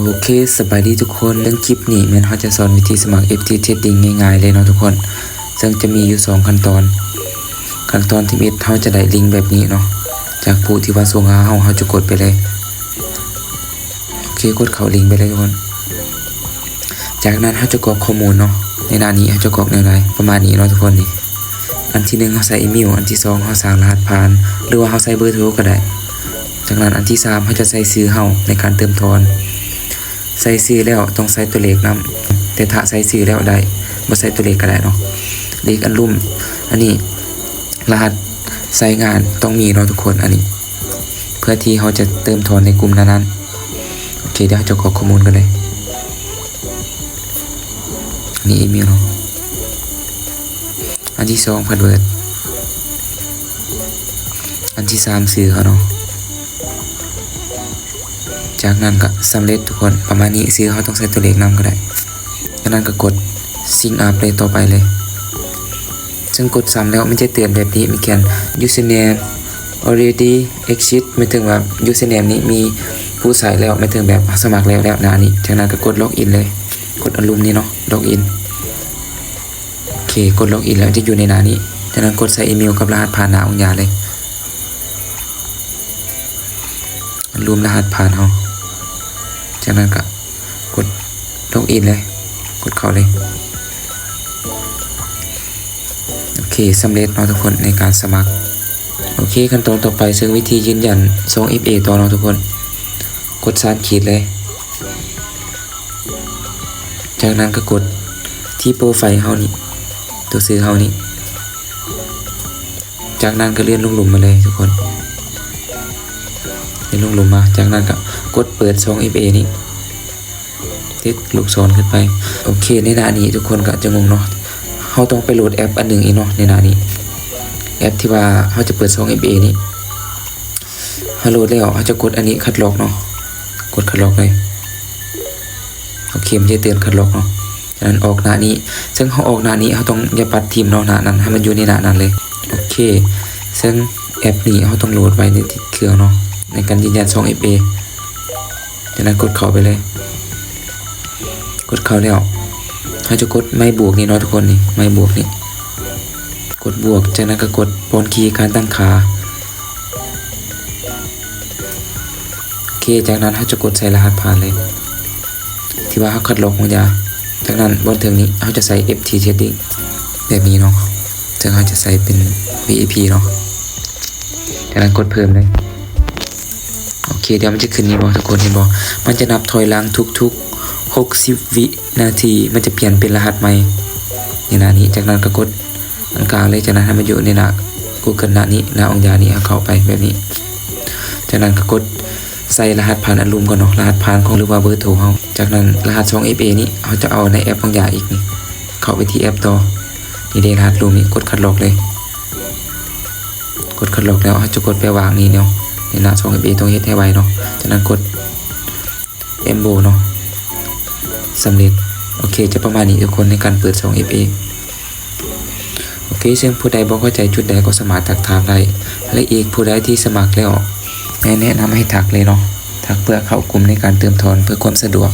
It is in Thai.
โอเคสบายดีทุกคนเรื่องคลิปนี้แม่นเขาจะสอนวิธีสมัคร FT Trading ง่ายๆเลยเนาะทุกคนซึ่งจะมีอยู่2ขั้นตอนที่1เขาจะได้ลิงก์แบบนี้เนาะจากผู้ที่ว่าส่งหาเขาจะกดไปเลยโอเคกดเข้าลิงก์ไปเลยทุกคนจากนั้นเขาจะกรอกข้อมูลเนาะในหน้านี้เขาจะกรอกแนวใดประมาณนี้เนาะทุกคนนี่อันที่1เขาใส่อีเมลอันที่2เขาสร้างรหัสผ่านหรือว่าเขาใส่เบอร์โทรก็ได้จากนั้นอันที่3เขาจะใส่ชื่อเขาในการเติมทอนใส่ชื่อแล้วต้องใส่ตัวเลขนำแต่ถ้าใส่ชื่อแล้วได้บ่ใส่ตัวเลขก็ได้เนาะเลขอันลุ่มอันนี้รหัสใส่งานต้องมีเนาะทุกคนอันนี้เพื่อที่เขาจะเติมทอนในกลุ่มนั้นๆโอเคเดี๋ยวจะกรอกข้อมูลกันเลยอันนี้อีเมลเนาะอันที่2พาสเวิร์ดอันที่3ชื่อเขาเนาะจากนั้นก็สำเร็จทุกคนประมาณนี้ซื้อเขาต้องใส่ตัวเลขนำก็ได้จากนั้นก็กด Sync Up เลยต่อไปเลยซึ่งกดซ้ำแล้วมันจะเตือนแบบนี้มีเขียน Username already exist หมายถึงว่า Username นี้มีผู้ใส่แล้วหมายถึงแบบสมัครแล้วหน้านี้จากนั้นก็กด Login เลยกดอลูมนี่เนาะ Login โอเคกด Login แล้วจะอยู่ในหน้านี้จากนั้นกดใส่อีเมลกับรหัสผ่านหน้าองค์ยาเลยอลูมรหัสผ่านเขาจากนั้นก็กดล็อกอินเลยกดเข้าเลยโอเคสำเร็จเนาะทุกคนในการสมัครโอเคขั้นตอนต่อไปซึ่งวิธียืนยันส่ง FA ต่อเนาะทุกคนกด3 ขีดเลยจากนั้นก็กดที่โปรไฟล์เฮานี่ตัวซื้อเฮานี่จากนั้นก็เลื่อนลงหลุมมาเลยทุกคนเลื่อนลงหลุมมาจากนั้นก็กดเปิดส่ง FA นี่ติดลูกศรขึ้นไปโอเคในหน้านี้ทุกคนก็จะงงเนาะเขาต้องไปโหลดแอปอันหนึ่งอีกเนาะในหน้านี้แอปที่ว่าเขาจะเปิด2 FA นี้เขาโหลดแล้วเขาจะกดอันนี้คัดลอกเนาะกดคัดลอกเลยโอเคมันจะเตือนคัดลอกเนาะฉะนั้นออกหน้านี้ซึ่งเขาออกหน้านี้เขาต้องอย่าปัดทีมเนาะหน้านั้นให้มันอยู่ในหน้านั้นเลยโอเคซึ่งแอปนี้เขาต้องโหลดไว้ในเครื่องเนาะในการยืนยัน2 FA จากนั้นกดเข้าไปเลยกดเข้าแล้วเขาจะกดไม่บวกนี่เนาะทุกคนนี่ไม่บวกนี่กดบวกจากนั้นก็กดป้อนคีย์การตั้งค่าโอเคจากนั้นเขาจะกดใส่รหัสผ่านเลยที่ว่าเขาคัดลอกมันยาจากนั้นบนถึงนี้เขาจะใส่ FT Trading แบบนี้เนาะจากเขาจะใส่เป็น VIP เนาะจากนั้นกดเพิ่มเลยโอเคเดี๋ยวมันจะขึ้นนี่บอกทุกคนเห็นบอกมันจะนับถอยหลังทุก60 วินาทีมันจะเปลี่ยนเป็นรหัสใหม่ในหน้านี้จากนั้นก็กดอันกลางเลยจากนั้นให้มันอยู่ในหน้า Google หน้านี้หน้าองค์ยานี้เข้าไปแบบนี้จากนั้นก็กดใส่รหัสผ่านอลูมก่อนเนาะรหัสผ่านของหรือว่าเบอร์โทรเฮาจากนั้นรหัส2 FA นี้เขาจะเอาในแอปองค์ยาอีกนี่เข้าไปที่แอปต่อนี่ได้รหัสลูมนี่กดคัดลอกเลยกดคัดลอกแล้วเขาจะกดไปวางนี่เนาะในหน้า2 FA ต้องเฮ็ดให้ไวเนาะจากนั้นกด Embo เนาะสำเร็จโอเคจะประมาณนี้ทุกคนในการเปิด2 FA โอเคซึ่งผู้ใดบ่เข้าใจจุดใดก็สามารถทักถามได้และอีกผู้ใดที่สมัครแล้วแนะนำให้ทักเลยเนาะทักเพื่อเข้ากลุ่มในการเติมทอนเพื่อความสะดวก